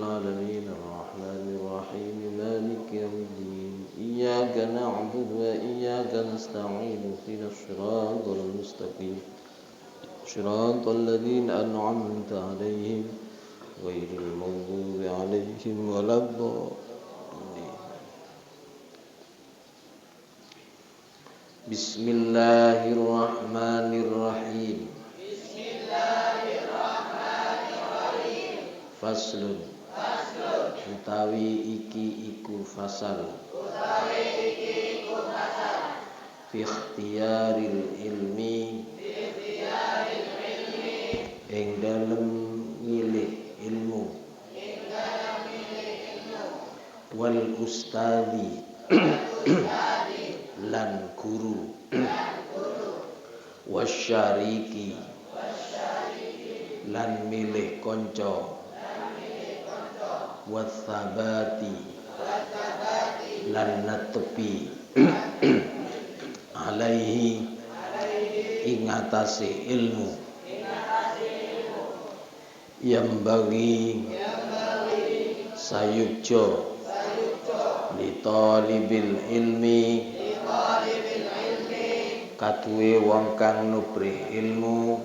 العالمين الرحمن الرحيم مالك يوم الدين إياك نعبد وإياك نستعين اهدنا الصراط المستقيم صراط الذين أنعمت عليهم غير المغضوب عليهم ولا الضالين. بسم الله الرحمن الرحيم. Faslun utawi iki iku fasal fi ikhtiyaril ilmi ing dalem milih ilmu wal ustadi lan guru wasyariki lan milih kanca wathabati lan natepi alaihi ing atase ilmu yang bagi sayukjo li talibil ilmi katuwe wong kang nubrih ilmu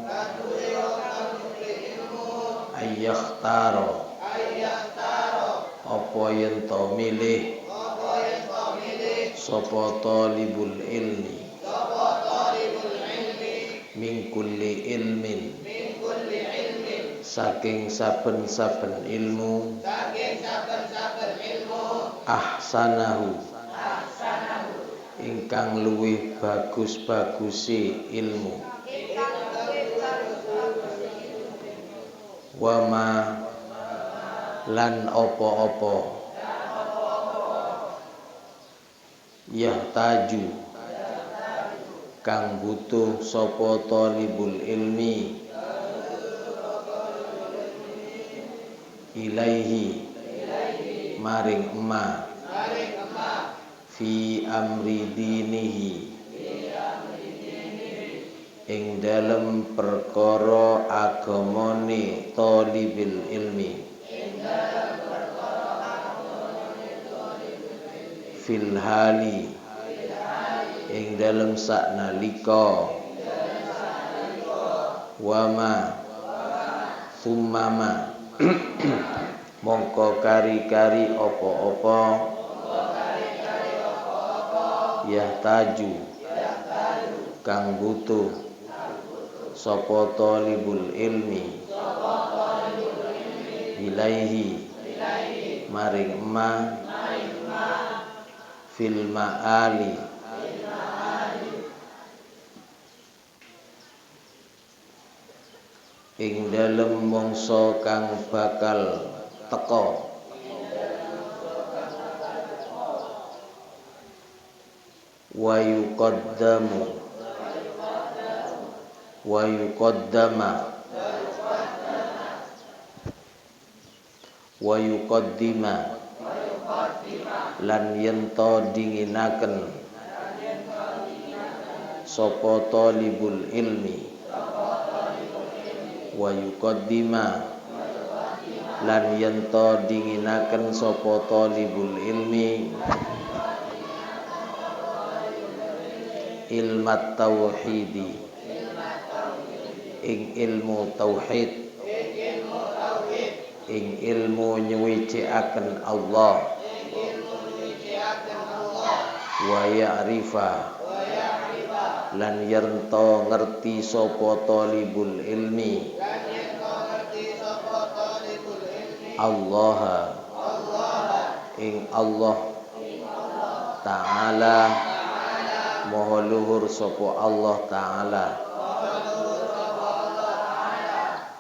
ayyahtaro apa yen to milih sapa talibul ilmi min kulli ilmin saking saben-saben ilmu ahsanahu ingkang luwih bagus-bagusi ilmu wama lan apa-apa yahtaju kang butuh sapa talibul ilmi ilaihi maring ma fi amri dinihi ing dalem perkara agamane talibil ilmi fil hali ing dalem saknalika wama summama mongko kari-kari apa-apa yahtaju kang butuh sapa talibul ilmi ilaihi maring ma fil ma'ali ing dalem mangsa kang bakal teka wa yuqaddima lan yento dinginaken sapa talibul ilmi wa yuqaddima lan yento dinginaken sapa talibul ilmi ilmat tauhidi ing ilmu tauhid ing ilmu nyuwiciaken Allah wa ya'rifa lan yerto ngerti sapa talibul ilmi Allah ing Allah Ta'ala maha luhur sapa Allah Ta'ala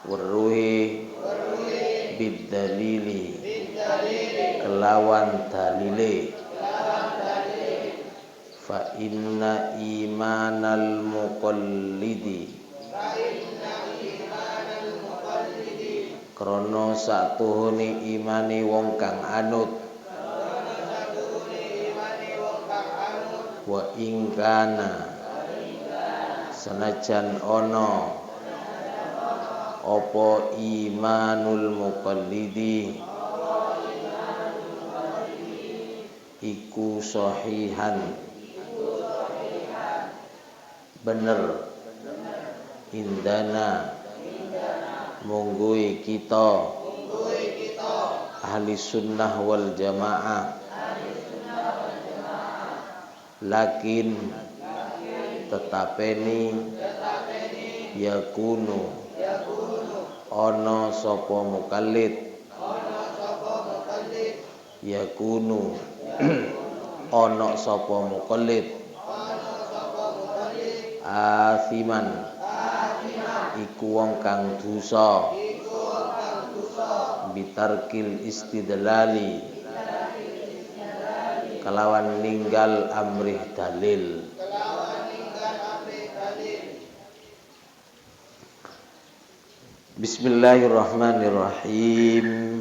waruhi bidalili kelawan dalile fa inna imanal muqallidi krana satuhune imane wong kang anut wa ingkana senajan ana apa imanul muqallidi iku sahihan bener indana munggui kita ahli sunnah wal jamaah lakin tetapeni yakunu ono sapa mukallid yakunu ono sapa mukallid asiman iku wong kang dosa bitarkil istidlali kelawan ninggal amrih dalil. Bismillahirrahmanirrahim.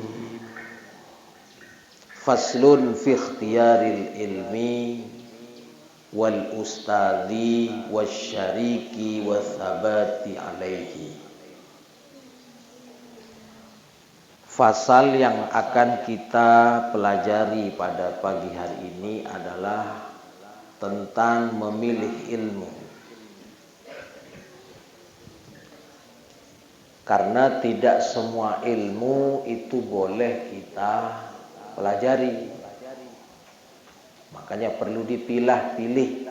Faslun fi ikhtiyaril ilmi wal ustadhi wasyariki wathabati alaihi. Fasal yang akan kita pelajari pada pagi hari ini adalah tentang memilih ilmu. Karena tidak semua ilmu itu boleh kita pelajari. Makanya perlu dipilah-pilih.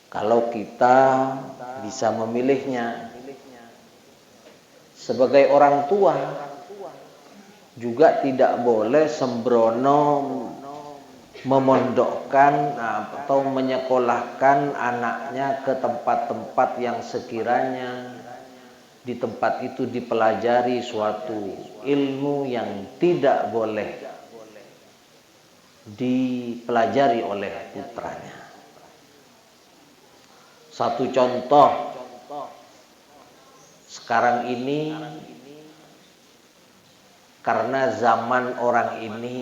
Kalau kita bisa memilihnya. Sebagai orang tua juga tidak boleh sembrono memondokkan atau menyekolahkan anaknya ke tempat-tempat yang sekiranya di tempat itu dipelajari suatu ilmu yang tidak boleh dipelajari oleh putranya. Satu contoh, sekarang ini karena zaman orang ini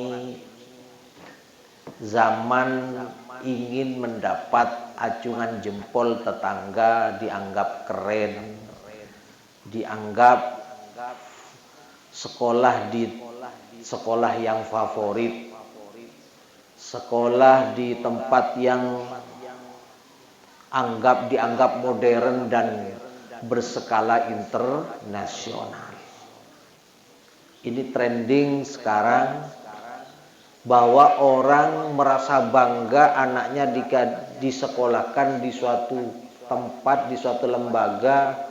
zaman ingin mendapat acungan jempol tetangga, dianggap keren, dianggap sekolah di sekolah yang favorit, sekolah di tempat yang dianggap modern dan berskala internasional. Ini trending sekarang bahwa orang merasa bangga anaknya disekolahkan di suatu tempat, di suatu lembaga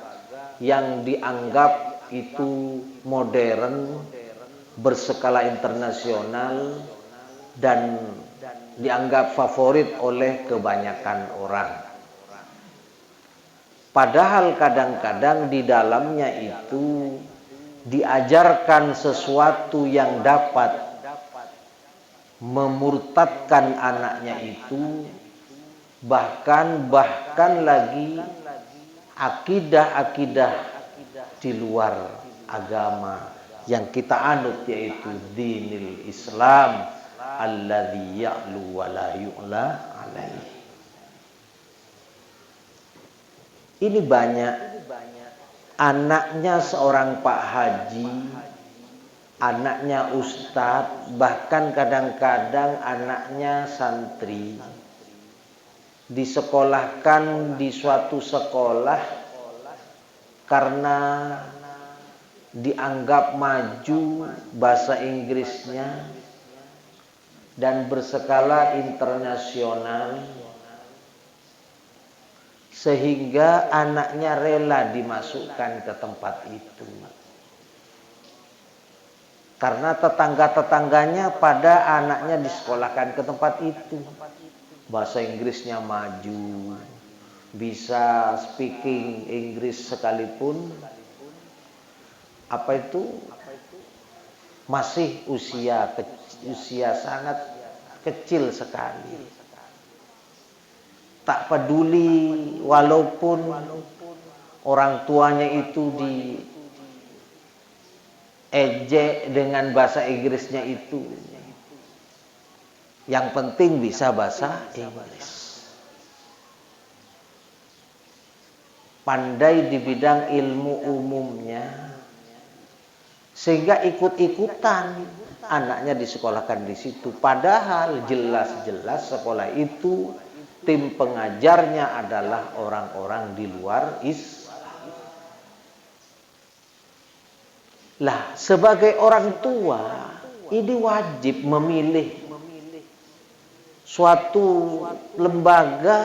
yang dianggap itu modern, berskala internasional dan dianggap favorit oleh kebanyakan orang. Padahal kadang-kadang di dalamnya itu diajarkan sesuatu yang dapat memurtadkan anaknya itu, bahkan lagi akidah-akidah di luar agama yang kita anut, yaitu dinil Islam alladzi ya'lu wa la yu'la alaihi. Ini banyak anaknya seorang Pak Haji, anaknya ustadz, bahkan kadang-kadang anaknya santri, disekolahkan di suatu sekolah karena dianggap maju bahasa Inggrisnya dan berskala internasional, sehingga anaknya rela dimasukkan ke tempat itu. Karena tetangga-tetangganya pada anaknya disekolahkan ke tempat itu. Bahasa Inggrisnya maju, bisa speaking Inggris sekalipun, masih usia sangat kecil sekali. Tak peduli walaupun orang tuanya itu diejek dengan bahasa Inggrisnya itu. Yang penting bisa bahasa Inggris. Pandai di bidang ilmu umumnya, sehingga ikut-ikutan anaknya disekolahkan di situ. Padahal jelas-jelas sekolah itu tim pengajarnya adalah orang-orang di luar Islam. Lah, sebagai orang tua, ini wajib memilih suatu lembaga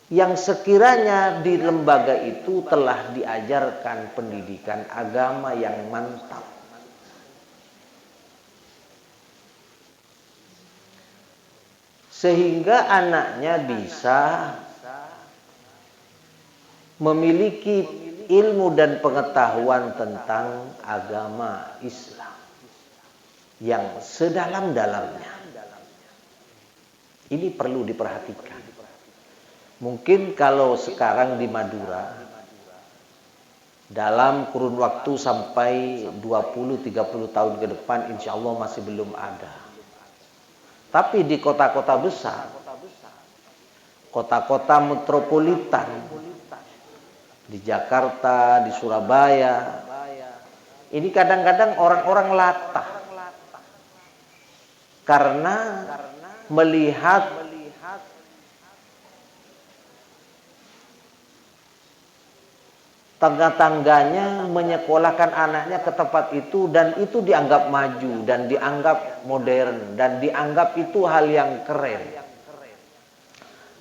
yang sekiranya di lembaga itu telah diajarkan pendidikan agama yang mantap. Sehingga anaknya bisa memiliki ilmu dan pengetahuan tentang agama Islam yang sedalam-dalamnya. Ini perlu diperhatikan. Mungkin kalau sekarang di Madura, dalam kurun waktu sampai 20-30 tahun ke depan, insya Allah masih belum ada. Tapi di kota-kota besar, kota-kota metropolitan, di Jakarta, di Surabaya, ini kadang-kadang orang-orang latah karena melihat tangga-tangganya menyekolahkan anaknya ke tempat itu, dan itu dianggap maju dan dianggap modern dan dianggap itu hal yang keren.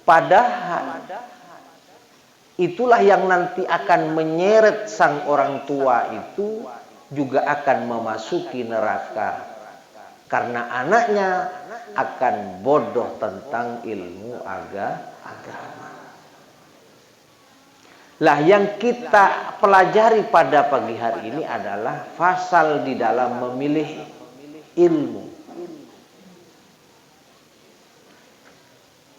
Padahal itulah yang nanti akan menyeret sang orang tua itu juga akan memasuki neraka, karena anaknya akan bodoh tentang ilmu agama. Lah, yang kita pelajari pada pagi hari ini adalah fasal di dalam memilih ilmu.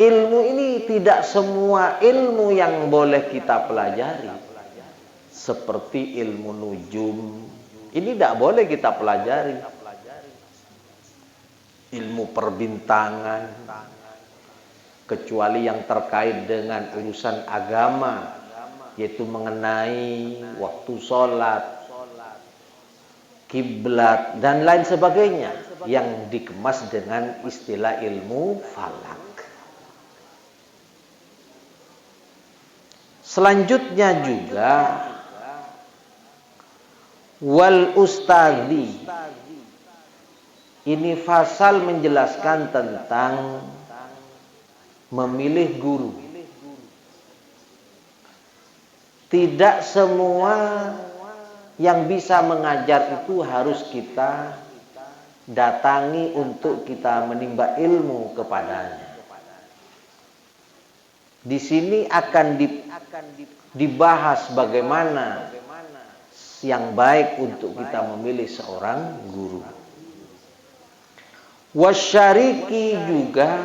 Ilmu ini tidak semua ilmu yang boleh kita pelajari. Seperti ilmu nujum, ini tidak boleh kita pelajari. Ilmu perbintangan, kecuali yang terkait dengan urusan agama, yaitu mengenai waktu sholat, kiblat, dan lain sebagainya, yang dikemas dengan istilah ilmu falak. Selanjutnya juga wal ustadzi. Ini fasal menjelaskan tentang memilih guru. Tidak semua yang bisa mengajar itu harus kita datangi untuk kita menimba ilmu kepadanya. Di sini akan dibahas bagaimana yang baik untuk kita memilih seorang guru. Wasyariki juga,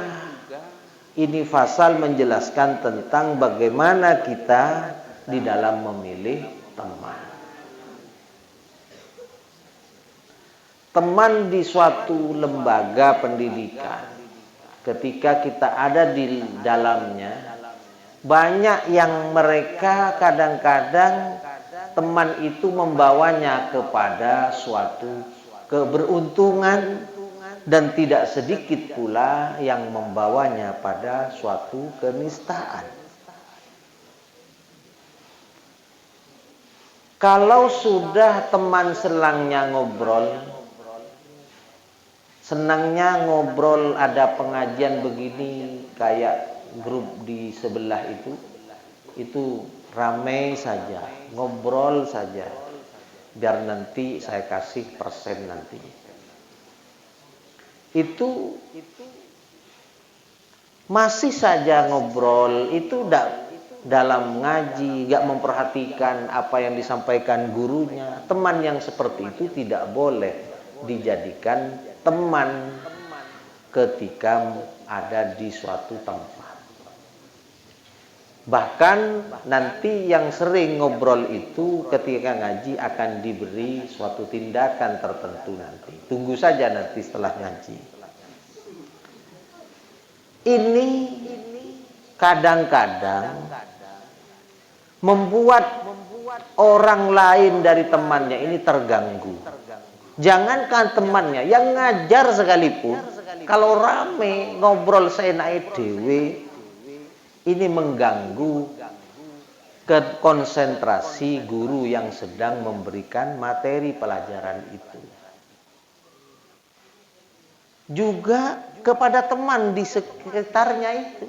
ini fasal menjelaskan tentang bagaimana kita di dalam memilih teman. Teman di suatu lembaga pendidikan, ketika kita ada di dalamnya, banyak yang mereka kadang-kadang teman itu membawanya kepada suatu keberuntungan, dan tidak sedikit pula yang membawanya pada suatu kenistaan. Kalau sudah teman selangnya ngobrol, senangnya ngobrol, ada pengajian begini, kayak grup di sebelah itu ramai saja, ngobrol saja, biar nanti saya kasih persen nanti. Itu masih saja ngobrol, itu dalam ngaji, gak memperhatikan apa yang disampaikan gurunya. Teman yang seperti itu tidak boleh dijadikan teman ketika ada di suatu tempat. Bahkan nanti yang sering ngobrol itu ketika ngaji akan diberi suatu tindakan tertentu nanti. Tunggu saja nanti setelah ngaji. Ini kadang-kadang membuat orang lain dari temannya ini terganggu. Jangankan temannya, yang ngajar sekalipun, kalau rame ngobrol seenake dhewe, ini mengganggu konsentrasi guru yang sedang memberikan materi pelajaran itu. Juga kepada teman di sekitarnya itu.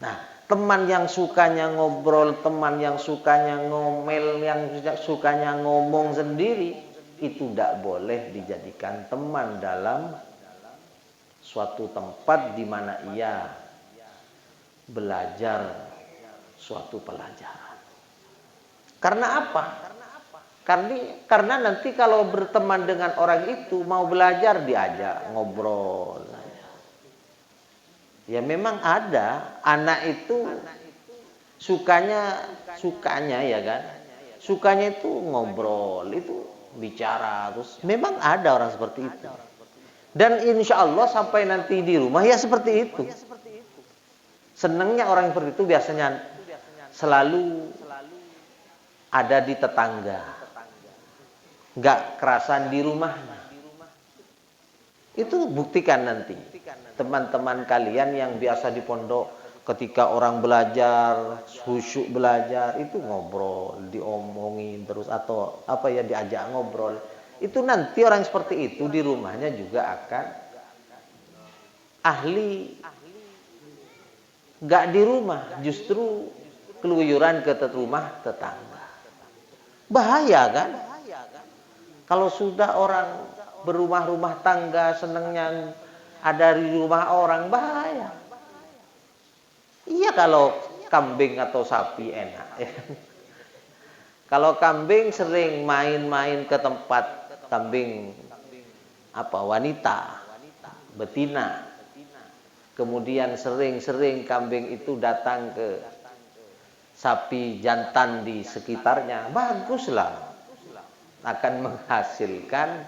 Nah, teman yang sukanya ngobrol, teman yang sukanya ngomel, yang sukanya ngomong sendiri, itu tidak boleh dijadikan teman dalam suatu tempat di mana ia belajar suatu pelajaran. Karena apa? Karena nanti kalau berteman dengan orang itu, mau belajar diajak ngobrol. Ya memang ada anak itu sukanya ya kan, sukanya itu ngobrol, itu bicara, terus memang ada orang seperti itu. Dan insya Allah sampai nanti di rumah ya seperti itu. Senangnya orang seperti itu biasanya selalu ada di tetangga, nggak kerasan di rumahnya. Itu buktikan nanti teman-teman kalian yang biasa di pondok, ketika orang belajar, khusyuk belajar, itu ngobrol, diomongin terus atau apa ya, diajak ngobrol. Itu nanti orang seperti itu di rumahnya juga akan ahli. Nggak di rumah, justru keluyuran ke rumah tetangga. Bahaya kan? Kalau sudah orang berumah-rumah tangga, senangnya ada di rumah orang, bahaya. Iya kalau kambing atau sapi enak. Kalau kambing sering main-main ke tempat kambing wanita, betina. Kemudian sering-sering kambing itu datang ke sapi jantan di sekitarnya, baguslah. Akan menghasilkan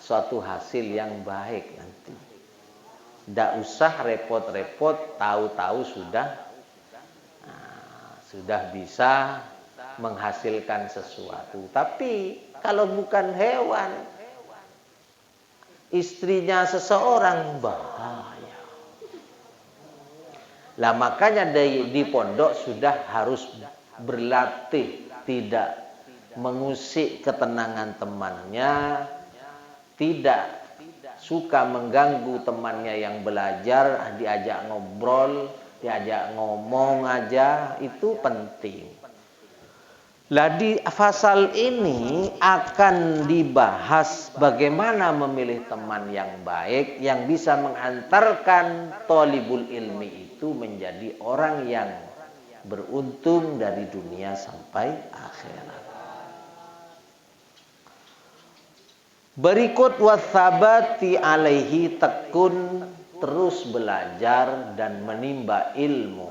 suatu hasil yang baik nanti. Tidak usah repot-repot, tahu-tahu sudah bisa menghasilkan sesuatu. Tapi kalau bukan hewan, istrinya seseorang, bahaya. Lah makanya di pondok sudah harus berlatih tidak mengusik ketenangan temannya, tidak suka mengganggu temannya yang belajar, diajak ngobrol, diajak ngomong aja, itu penting. Lah di fasal ini akan dibahas bagaimana memilih teman yang baik yang bisa menghantarkan thalibul ilmi itu menjadi orang yang beruntung dari dunia sampai akhirat. Berikut wasabati alaihi, tekun terus belajar dan menimba ilmu.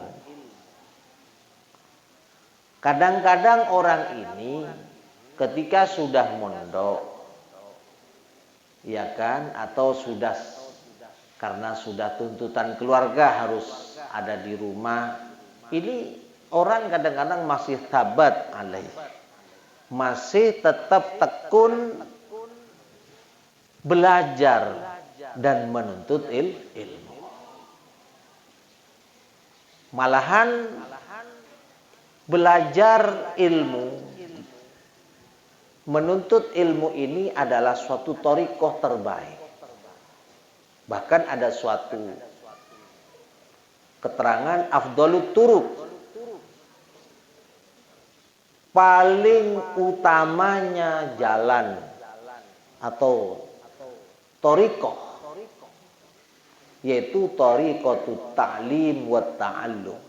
Kadang-kadang orang ini ketika sudah mondok, ya kan, atau sudah karena sudah tuntutan keluarga harus ada di rumah, ini orang kadang-kadang masih tabat alaihi, masih tetap tekun belajar dan menuntut ilmu. Malahan belajar ilmu, menuntut ilmu ini adalah suatu thariqah terbaik. Bahkan ada suatu keterangan afdalut turuq, paling utamanya jalan atau thariqah, yaitu thariqatut ta'lim wa ta'allum,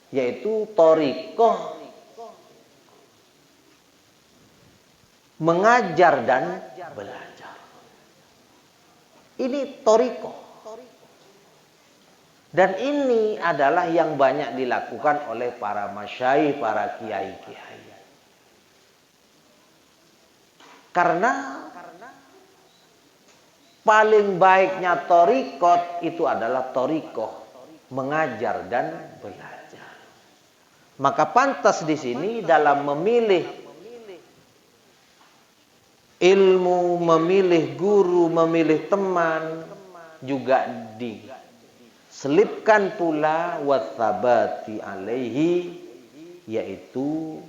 yaitu thariqah mengajar dan belajar. Ini thariqah. Dan ini adalah yang banyak dilakukan oleh para masyayikh, para kiai-kiai. Karena paling baiknya thariqat itu adalah thariqah mengajar dan belajar. Maka pantas di sini dalam memilih ilmu, memilih guru, memilih teman juga diselipkan pula wathabati alaihi, yaitu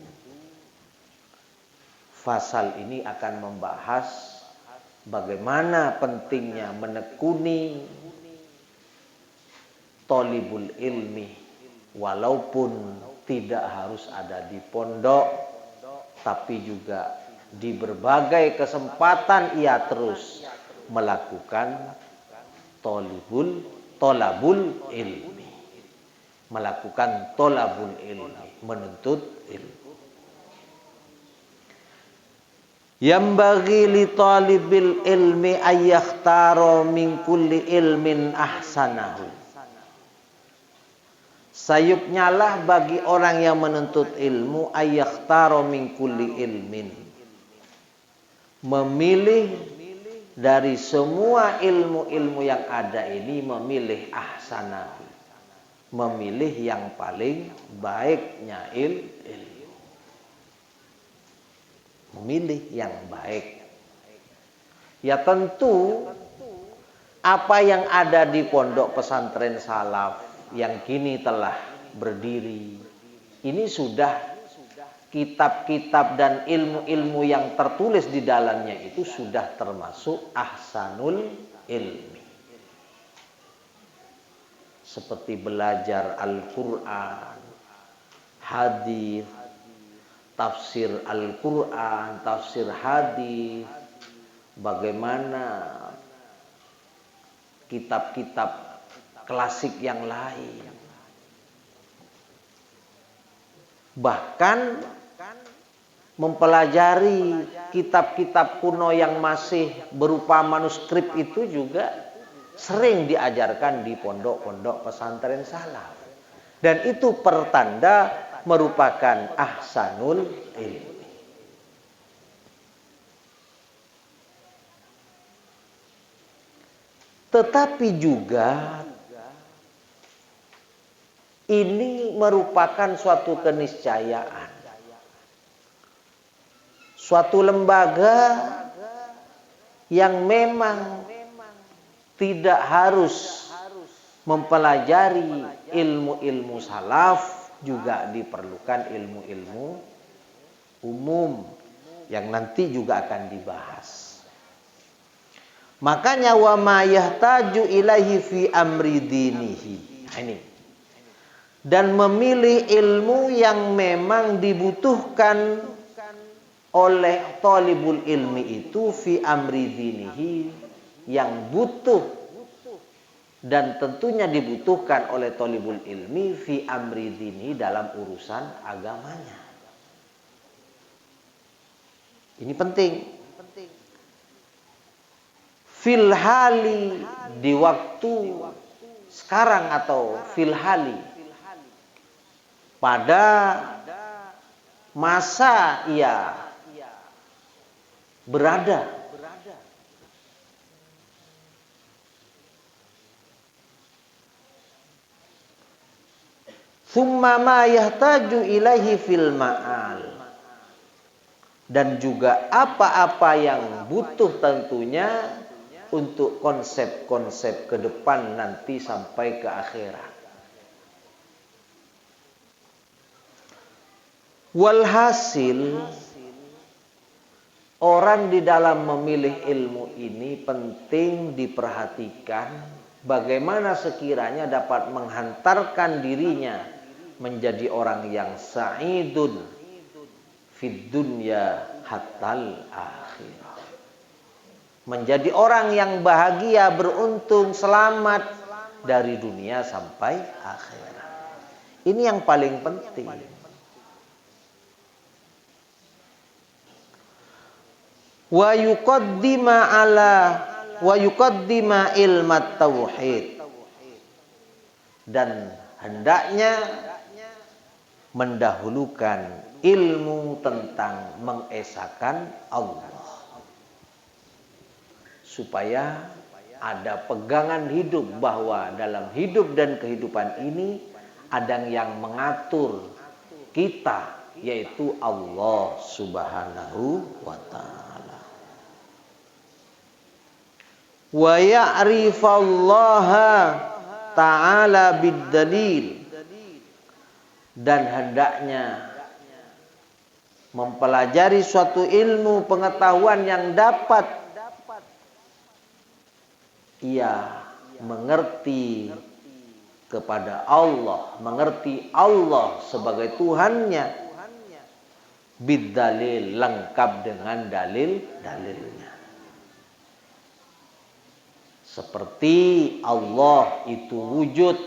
pasal ini akan membahas bagaimana pentingnya menekuni thalibul ilmi walaupun tidak harus ada di pondok, tapi juga di berbagai kesempatan ia terus melakukan tolabul ilmi, melakukan tolabul ilmi, menuntut ilmu. Yambaghi li talibil ilmi ayyakhtara min kulli ilmin ahsanahu. Sayupnya lah bagi orang yang menuntut ilmu ayyakhtara min kulli ilmin, memilih dari semua ilmu-ilmu yang ada ini, memilih ahsanahu, memilih yang paling baiknya ilmu. Memilih yang baik. Ya tentu apa yang ada di pondok pesantren salaf yang kini telah berdiri, ini sudah kitab-kitab dan ilmu-ilmu yang tertulis di dalamnya itu sudah termasuk ahsanul ilmi. Seperti belajar Al-Quran, hadis, tafsir Al-Quran, tafsir hadis, bagaimana kitab-kitab klasik yang lain. Bahkan mempelajari kitab-kitab kuno yang masih berupa manuskrip itu juga sering diajarkan di pondok-pondok pesantren salaf. Dan itu pertanda merupakan ahsanul ilmi. Tetapi juga ini merupakan suatu keniscayaan. Suatu lembaga yang memang tidak harus mempelajari ilmu-ilmu salaf, juga diperlukan ilmu-ilmu umum yang nanti juga akan dibahas. Makanya wa ma yahtaju ilaihi fi amri dinihi. Nah, ini. Dan memilih ilmu yang memang dibutuhkan oleh thalibul ilmi itu fi amri dinihi, yang butuh dan tentunya dibutuhkan oleh thalibul ilmi fi amri dini, dalam urusan agamanya. Ini penting. Fil hali, di waktu sekarang, atau fil hali, pada masa ia berada. Tsumma ma yahtaju ilaihi fil ma'al, dan juga apa-apa yang butuh tentunya untuk konsep-konsep ke depan nanti sampai ke akhirat. Walhasil, orang di dalam memilih ilmu ini penting diperhatikan bagaimana sekiranya dapat menghantarkan dirinya menjadi orang yang sa'idun fid dunya hatal akhirah. Menjadi orang yang bahagia, beruntung, selamat dari dunia sampai akhirat. Ini yang paling penting. Wa yuqaddima ilmat tauhid, dan hendaknya mendahulukan ilmu tentang mengesahkan Allah, supaya ada pegangan hidup bahwa dalam hidup dan kehidupan ini ada yang mengatur kita, yaitu Allah Subhanahu wa ta'ala. Wa ya'rifallaha ta'ala bid-dalil, dan hendaknya mempelajari suatu ilmu pengetahuan yang dapat ia mengerti kepada Allah, mengerti Allah sebagai Tuhannya, bid-dalil, lengkap dengan dalil-dalilnya. Seperti Allah itu wujud,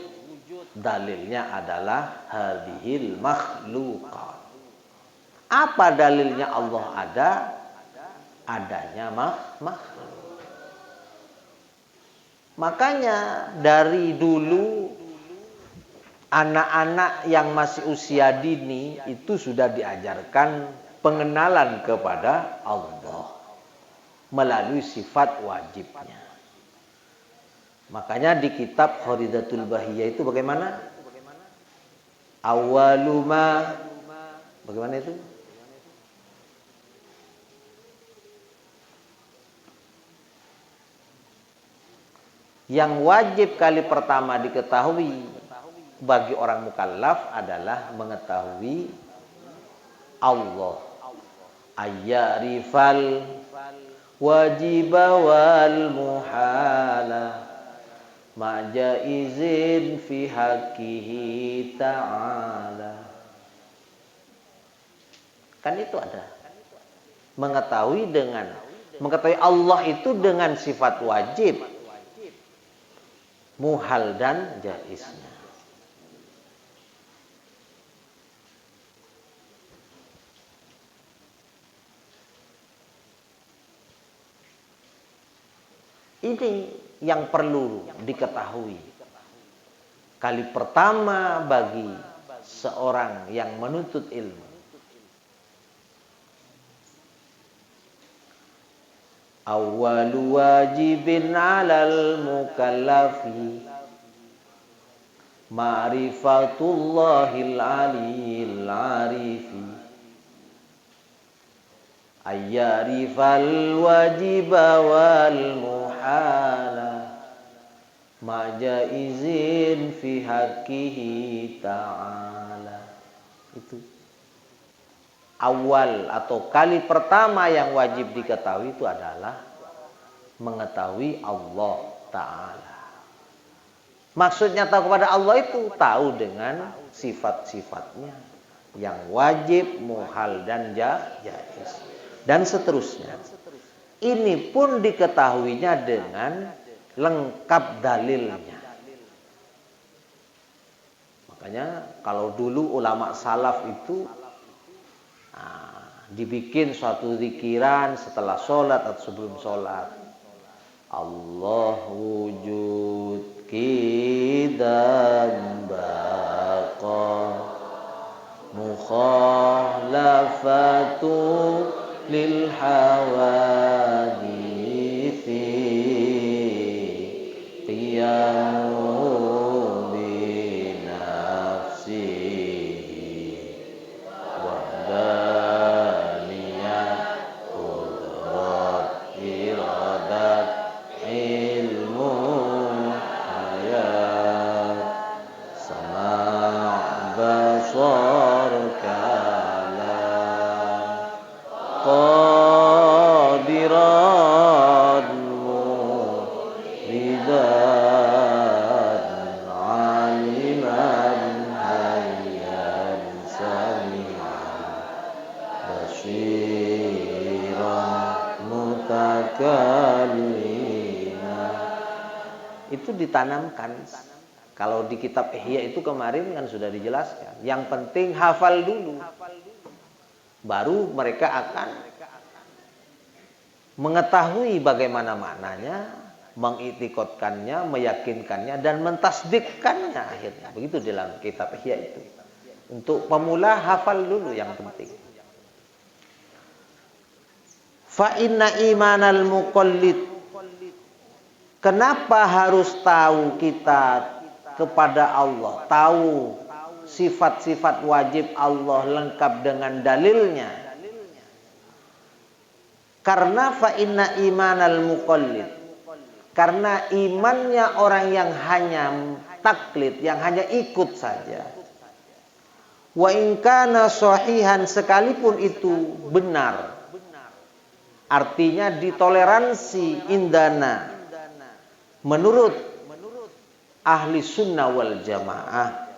dalilnya adalah hadhil makhluqat. Apa dalilnya Allah ada? Adanya makhluk. Makanya dari dulu anak-anak yang masih usia dini itu sudah diajarkan pengenalan kepada Allah melalui sifat wajibnya. Makanya di kitab Kharidatul Bahiyah itu bagaimana? Awaluma, bagaimana itu? Yang wajib kali pertama diketahui bagi orang mukallaf adalah mengetahui Allah. Ayyarifal wajiba wal muhala ma'jaizin fi haqqihi ta'ala. Kan itu ada. Mengetahui Allah itu dengan sifat wajib, muhal dan jaiznya. Ini yang perlu diketahui. Kali pertama bagi seorang yang menuntut ilmu. Awwalu wajibin 'alal mukallafi ma'rifatullahil 'aliyil 'arifi ayyarifal wajiba wal muhala ma'jaizin fi haqqihi ta'ala. Itu awal atau kali pertama yang wajib diketahui itu adalah mengetahui Allah Ta'ala. Maksudnya tahu kepada Allah itu tahu dengan sifat-sifatnya yang wajib, muhal dan jaiz dan seterusnya. Ini pun diketahuinya dengan lengkap dalilnya. Makanya kalau dulu ulama salaf itu dibikin suatu zikiran setelah sholat atau sebelum sholat. Allah wujud kidan baqa mukhalafatu lil hawadithi qiyamu binafsihi wahdaniyat qudrat iradat ilmu hayat sama' basar kalam qadiran muridan aliman hayyan sami'an basiran mutakalliman. Itu ditanamkan. Kalau di kitab Ihya itu kemarin kan sudah dijelaskan. Yang penting hafal dulu. Baru mereka akan mengetahui bagaimana maknanya, mengiktikadkannya, meyakinkannya dan mentasdikkannya akhirnya. Begitu dalam kitab Ihya itu. Untuk pemula hafal dulu yang penting. Fa inna imanal muqallid. Kenapa harus tahu kita kepada Allah? Tahu sifat-sifat wajib Allah lengkap dengan dalilnya. Karena fa inna imanal muqallid, karena imannya orang yang hanya taklid, yang hanya ikut saja. Wa in kana sahihan, sekalipun itu benar, artinya ditoleransi indana menurut ahli sunnah wal jamaah,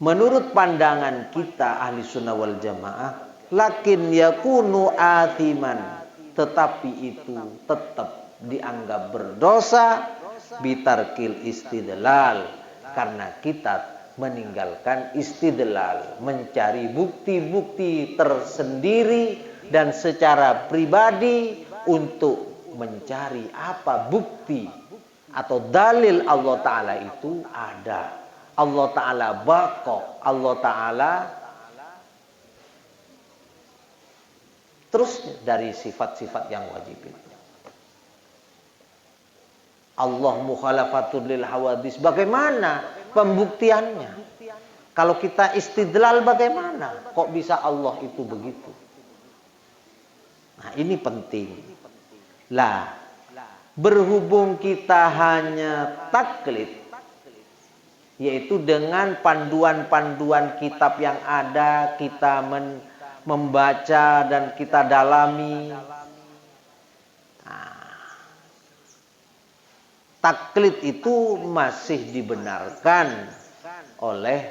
menurut pandangan kita ahli sunnah wal jamaah, lakin yakunu athiman, tetapi itu tetap dianggap berdosa bitarkil istidlal, karena kita meninggalkan istidlal, mencari bukti-bukti tersendiri dan secara pribadi untuk mencari apa bukti atau dalil Allah Ta'ala itu ada, Allah Ta'ala baqa, Allah Ta'ala terus dari sifat-sifat yang wajib itu. Allah mukhalafatul lil hawadis, bagaimana pembuktiannya? Kalau kita istidlal bagaimana? Kok bisa Allah itu begitu? Nah, ini penting. Lah, berhubung kita hanya taklid, yaitu dengan panduan-panduan kitab yang ada, kita membaca dan kita dalami. Taklid itu masih dibenarkan oleh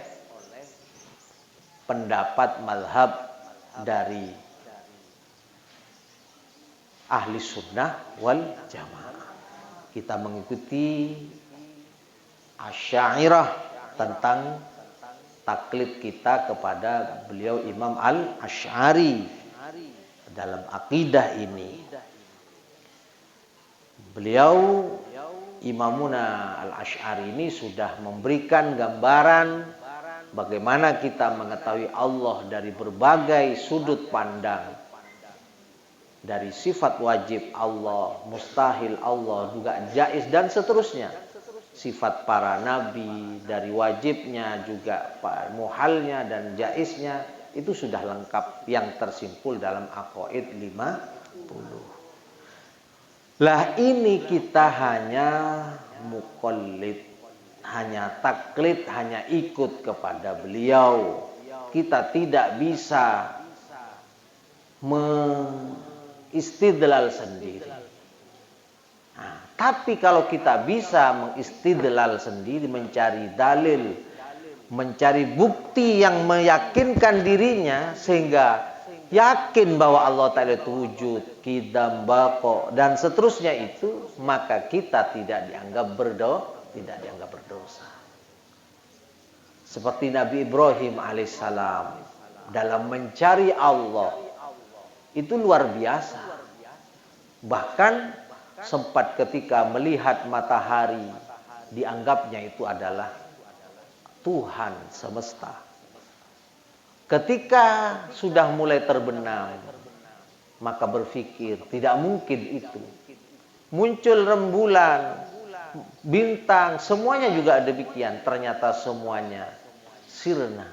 pendapat mazhab dari ahli sunnah wal jamaah. Kita mengikuti Asy'ariyah tentang taklid kita kepada beliau Imam Al-Asy'ari dalam akidah ini. Beliau Imamuna Al-Asy'ari ini sudah memberikan gambaran bagaimana kita mengetahui Allah dari berbagai sudut pandang. Dari sifat wajib Allah, mustahil Allah, juga jaiz dan seterusnya. Sifat para nabi, dari wajibnya juga muhalnya dan jaiznya, itu sudah lengkap yang tersimpul dalam Aqaid 50. Lah ini kita hanya muqallid, hanya taklid, hanya ikut kepada beliau. Kita tidak bisa mengistidlal sendiri. Nah, tapi kalau kita bisa mengistidlal sendiri, mencari dalil, mencari bukti yang meyakinkan dirinya sehingga yakin bahwa Allah Ta'ala itu wujud, qidam, baqa dan seterusnya itu, maka kita tidak dianggap berdosa. Seperti Nabi Ibrahim alaihissalam dalam mencari Allah itu luar biasa. Bahkan sempat ketika melihat matahari, dianggapnya itu adalah Tuhan semesta. Ketika sudah mulai terbenam, maka berpikir tidak mungkin itu. Muncul rembulan, bintang, semuanya juga demikian. Ternyata semuanya sirna.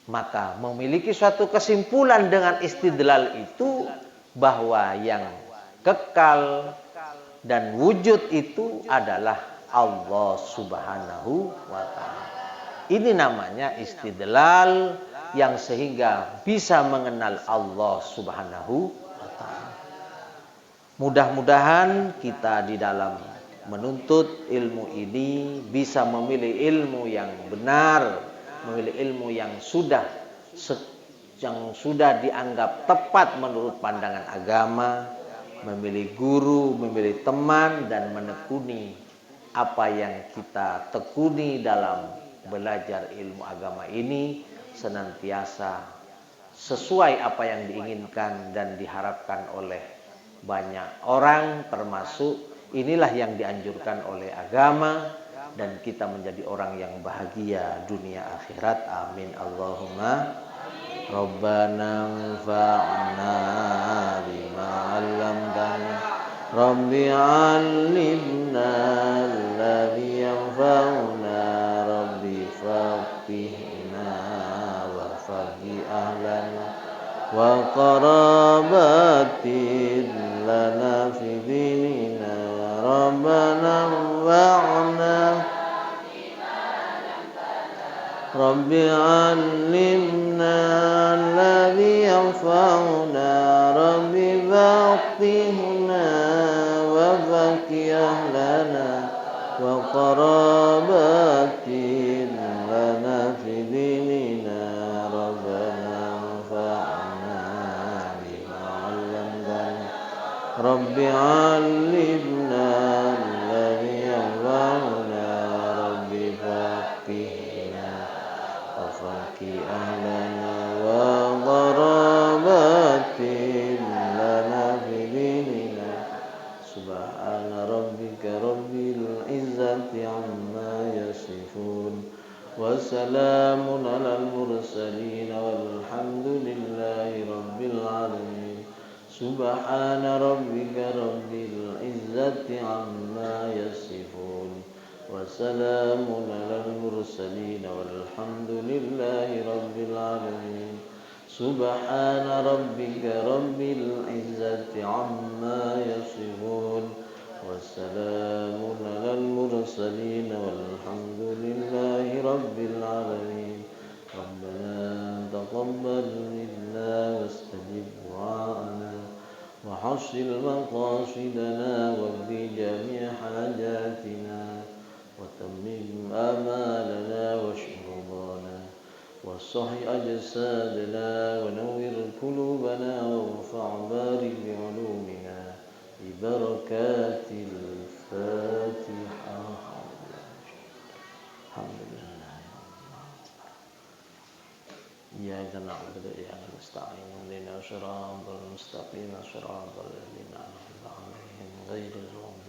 Maka memiliki suatu kesimpulan dengan istidlal itu, bahwa yang kekal dan wujud itu adalah Allah Subhanahu wa ta'ala. Ini namanya istidlal, yang sehingga bisa mengenal Allah Subhanahu wa ta'ala. Mudah-mudahan kita di dalam menuntut ilmu ini bisa memilih ilmu yang benar, memilih ilmu yang sudah dianggap tepat menurut pandangan agama, memilih guru, memilih teman, dan menekuni apa yang kita tekuni dalam belajar ilmu agama ini senantiasa sesuai apa yang diinginkan dan diharapkan oleh banyak orang, termasuk inilah yang dianjurkan oleh agama, dan kita menjadi orang yang bahagia dunia akhirat. Amin Allahumma Rabbana anfa'na bima 'allamtana Rabbi 'allimna alladhi yanfa'una أهلنا وقرابات لنا في ديننا ربنا انفعنا رب علمنا الذي ينفعنا رب فقهنا وفقه أهلنا وقرابات لنا في ديننا ربنا انفعنا بما علمتنا رب علمنا الذي ينفعنا رب فقهنا وفقه أهلنا وقرابات لنا في ديننا سبحان ربك رب العزة عما يصفون وسلام على المرسلين والحمد لله رب العالمين سبحان ربك رب العزة عما يصفون وسلام على المرسلين والحمد لله رب العالمين سبحان ربك رب العزة عما يصفون وسلام على المرسلين والحمد لله رب العالمين ربنا تقبل منا واستجب دعاءنا وحصل مقاصدنا واقض جميع حاجاتنا وتمم آمالنا واشف رضانا وصحي أجسادنا ونور قلوبنا وارفع بارك بعلومنا ببركات الفاتحة الحمد لله إياك نعبد وإياك نستعين اهدنا الصراط المستقيم صراط الذين أنعمت عليهم غير المغضوب